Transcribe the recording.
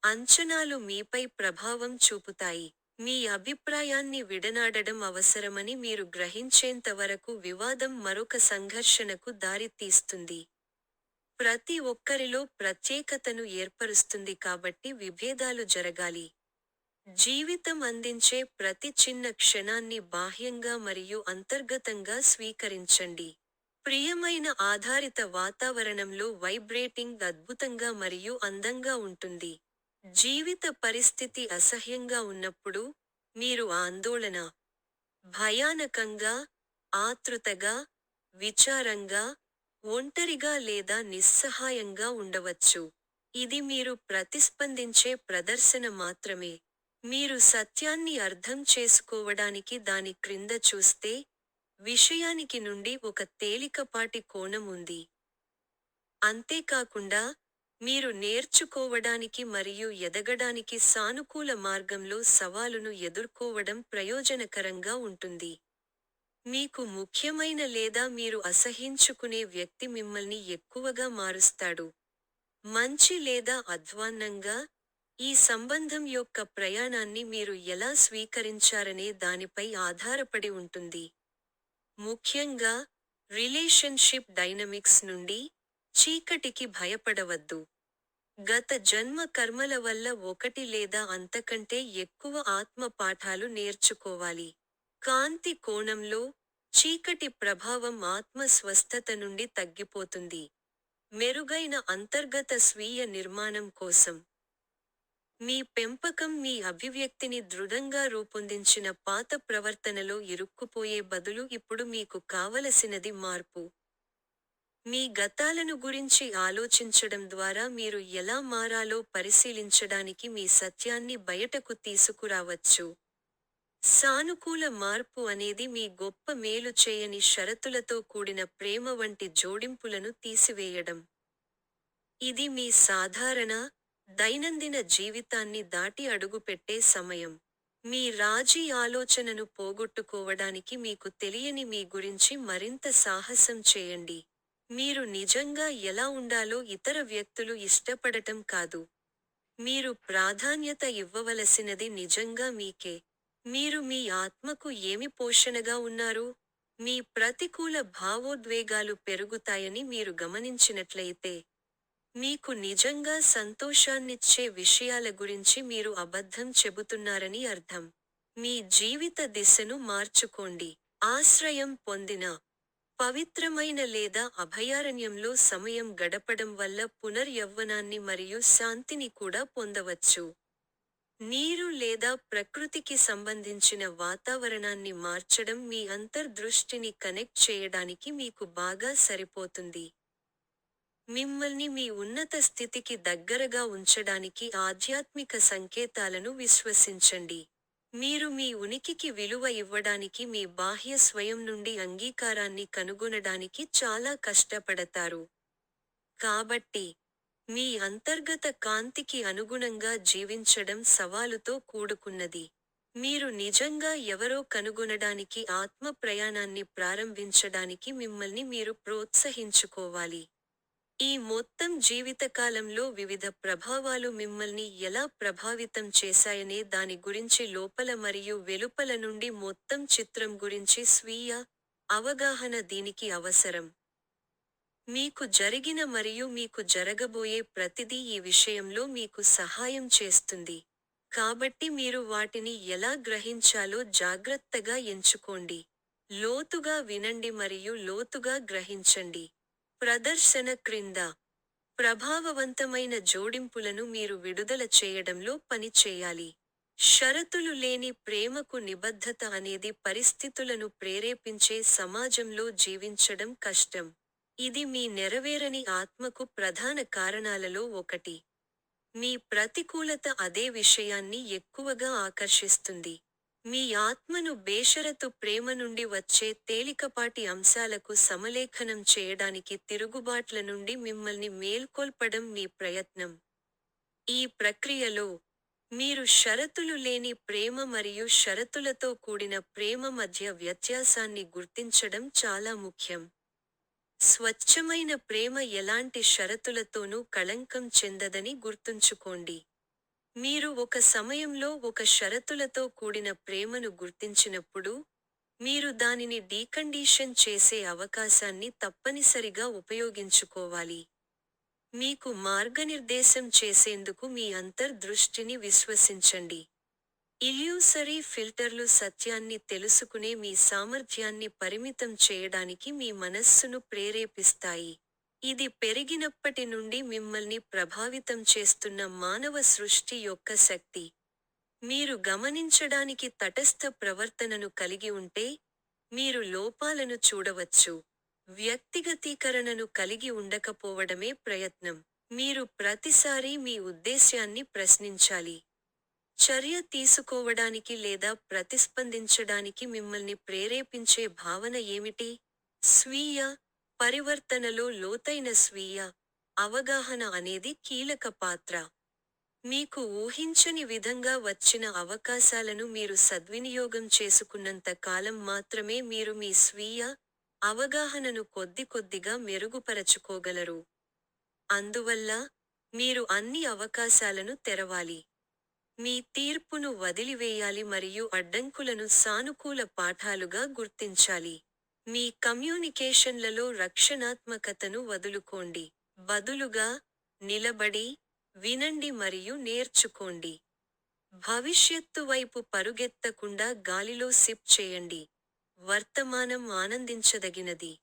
అంచనాలు మీపై ప్రభావం చూపుతాయి. మీ అభిప్రాయాన్ని విడనాడడం అవసరమని మీరు గ్రహించేంత వరకు వివాదం మరొక సంఘర్షణకు దారితీస్తుంది. ప్రతి ఒక్కరిలో ప్రత్యేకతను ఏర్పరుస్తుంది కాబట్టి విభేదాలు జరగాలి. జీవితం అందించే ప్రతి చిన్న క్షణాన్ని బాహ్యంగా మరియు అంతర్గతంగా స్వీకరించండి. ప్రియమైన ఆధారిత వాతావరణంలో వైబ్రేటింగ్ అద్భుతంగా మరియు అందంగా ఉంటుంది. జీవిత పరిస్థితి అసహ్యంగా ఉన్నప్పుడు, మీరు ఆందోళన, భయానకంగా, ఆతృతగా, విచారంగా, ఒంటరిగా లేదా నిస్సహాయంగా ఉండవచ్చు. ఇది మీరు ప్రతిస్పందించే ప్రదర్శన మాత్రమే. మీరు సత్యాన్ని అర్థం చేసుకోవడానికి దాని క్రింద చూస్తే, విషయానికి నుండి ఒక తేలికపాటి కోణం ఉంది. అంతేకాకుండా, మీరు నేర్చుకోవడానికి మరియు ఎదగడానికి సానుకూల మార్గంలో సవాలును ఎదుర్కోవడం ప్రయోజనకరంగా ఉంటుంది. మీకు ముఖ్యమైన లేదా మీరు అసహ్యించుకునే వ్యక్తి మిమ్మల్ని ఎక్కువగా మారుస్తాడు. మంచి లేదా అధ్వాన్నంగా, ఈ సంబంధం యొక్క ప్రయాణాన్ని మీరు ఎలా స్వీకరించారనే దానిపై ఆధారపడి ఉంటుంది. ముఖ్యంగా, రిలేషన్షిప్ డైనమిక్స్ నుండి, చీకటికి భయపడవద్దు. గత జన్మ కర్మల వల్ల ఒకటి లేదా అంతకంటే ఎక్కువ ఆత్మ పాఠాలు నేర్చుకోవాలి. కాంతి కోణంలో, చీకటి ప్రభావం ఆత్మ స్వస్థత నుండి తగ్గిపోతుంది. మెరుగైన అంతర్గత స్వీయ నిర్మాణం కోసం. మీ పెంపకం మీ అభివ్యక్తిని దృఢంగా రూపొందించిన పాత ప్రవర్తనలో ఇరుక్కుపోయే బదులు ఇప్పుడు మీకు కావలసినది మార్పు. మీ గతాలను గురించి ఆలోచించడం ద్వారా మీరు ఎలా మారాలో పరిశీలించడానికి మీ సత్యాన్ని బయటకు తీసుకురావచ్చు. సానుకూల మార్పు అనేది మీ గొప్ప మేలు చేయని షరతులతో కూడిన ప్రేమ వంటి జోడింపులను తీసివేయడం. ఇది మీ సాధారణ, దైనందిన జీవితాన్ని దాటి అడుగుపెట్టే సమయం. మీ రాజీ ఆలోచనను పోగొట్టుకోవడానికి మీకు తెలియని మీ గురించి మరింత సాహసం చేయండి. మీరు నిజంగా ఎలా ఉండాలో ఇతర వ్యక్తులు ఇష్టపడటం కాదు. మీరు ప్రాధాన్యత ఇవ్వవలసినది నిజంగా మీకే. మీరు మీ ఆత్మకు ఏమి పోషణగా ఉన్నారు? మీ ప్రతికూల భావోద్వేగాలు పెరుగుతాయని మీరు గమనించినట్లయితే, మీకు నిజంగా సంతోషాన్నిచ్చే విషయాల గురించి మీరు అబద్ధం చెబుతున్నారని అర్థం. మీ జీవిత దిశను మార్చుకోండి. ఆశ్రయం పొందిన, పవిత్రమైన లేదా అభయారణ్యంలో సమయం గడపడం వల్ల పునర్యవ్వనాన్ని మరియు శాంతిని కూడా పొందవచ్చు. నీరు లేదా ప్రకృతికి సంబంధించిన వాతావరణాన్ని మార్చడం మీ అంతర్దృష్టిని కనెక్ట్ చేయడానికి మీకు బాగా సరిపోతుంది. మిమ్మల్ని మీ ఉన్నత స్థితికి దగ్గరగా ఉంచడానికి ఆధ్యాత్మిక సంకేతాలను విశ్వసించండి. మీరు మీ ఉనికికి విలువ ఇవ్వడానికి మీ బాహ్య స్వయం నుండి అంగీకారాన్ని కనుగొనడానికి చాలా కష్టపడతారు. కాబట్టి, మీ అంతర్గత కాంతికి అనుగుణంగా జీవించడం సవాలుతో కూడుకున్నది. మీరు నిజంగా ఎవరో కనుగొనడానికి ఆత్మ ప్రయాణాన్ని ప్రారంభించడానికి మిమ్మల్ని మీరు ప్రోత్సహించుకోవాలి. ఈ మొత్తం జీవితకాలంలో వివిధ ప్రభావాలు మిమ్మల్ని ఎలా ప్రభావితం చేశాయనే దాని గురించి లోపల మరియు వెలుపల నుండి మొత్తం చిత్రం గురించి స్వీయ అవగాహన దీనికి అవసరం. మీకు జరిగిన మరియు మీకు జరగబోయే ప్రతిదీ ఈ విషయంలో మీకు సహాయం చేస్తుంది. కాబట్టి మీరు వాటిని ఎలా గ్రహించాలో జాగ్రత్తగా ఎంచుకోండి. లోతుగా వినండి మరియు లోతుగా గ్రహించండి. ప్రదర్శన క్రింద. ప్రభావవంతమైన జోడింపులను మీరు విడుదల చేయడంలో పని చేయాలి. షరతులు లేని ప్రేమకు నిబద్ధత అనేది పరిస్థితులను ప్రేరేపించే సమాజంలో జీవించడం కష్టం. ఇది మీ నెరవేరని ఆత్మకు ప్రధాన కారణాలలో ఒకటి. మీ ప్రతికూలత అదే విషయాన్ని ఎక్కువగా ఆకర్షిస్తుంది. మీ ఆత్మను బేషరతు ప్రేమ నుండి వచ్చే తేలికపాటి అంశాలకు సమలేఖనం చేయడానికి తిరుగుబాట్ల నుండి మిమ్మల్ని మేల్కొల్పడం మీ ప్రయత్నం. ఈ ప్రక్రియలో, మీరు షరతులు లేని ప్రేమ మరియు షరతులతో కూడిన ప్రేమ మధ్య వ్యత్యాసాన్ని గుర్తించడం చాలా ముఖ్యం. స్వచ్ఛమైన ప్రేమ ఎలాంటి షరతులతోనూ కళంకం చెందదని గుర్తుంచుకోండి. మీరు ఒక సమయంలో ఒక షరతులతో కూడిన ప్రేమను గుర్తించినప్పుడు, మీరు దానిని డీకండీషన్ చేసే అవకాశాన్ని తప్పనిసరిగా ఉపయోగించుకోవాలి. మీకు మార్గనిర్దేశం చేసేందుకు మీ అంతర్దృష్టిని విశ్వసించండి. ఇల్యూసరీ ఫిల్టర్లు సత్యాన్ని తెలుసుకునే మీ సామర్థ్యాన్ని పరిమితం చేయడానికి మీ మనస్సును ప్రేరేపిస్తాయి. ఇది పెరిగినప్పటి నుండి మిమ్మల్ని ప్రభావితం చేస్తున్న మానవ సృష్టి యొక్క శక్తి. మీరు గమనించడానికి తటస్థ ప్రవర్తనను కలిగి ఉంటే, మీరు లోపాలను చూడవచ్చు. వ్యక్తిగతీకరణను కలిగి ఉండకపోవడమే ప్రయత్నం. మీరు ప్రతిసారీ మీ ఉద్దేశ్యాన్ని ప్రశ్నించాలి. చర్య తీసుకోవడానికి లేదా ప్రతిస్పందించడానికి మిమ్మల్ని ప్రేరేపించే భావన ఏమిటి? స్వీయ పరివర్తనలో లోతైన స్వీయ అవగాహన అనేది కీలక పాత్ర. మీకు ఊహించని విధంగా వచ్చిన అవకాశాలను మీరు సద్వినియోగం చేసుకున్నంత కాలం మాత్రమే మీరు మీ స్వీయ అవగాహనను కొద్దిగా మెరుగుపరచుకోగలరు. అందువల్ల, మీరు అన్ని అవకాశాలను తెరవాలి. మీ తీర్పును వదిలివేయాలి మరియు అడ్డంకులను సానుకూల పాఠాలుగా గుర్తించాలి. మీ కమ్యూనికేషన్లలో రక్షణాత్మకతను వదులుకోండి. బదులుగా, నిలబడి, వినండి మరియు నేర్చుకోండి. భవిష్యత్తు వైపు పరుగెత్తకుండా గాలిలో సిప్ చేయండి. వర్తమానం ఆనందించదగినది.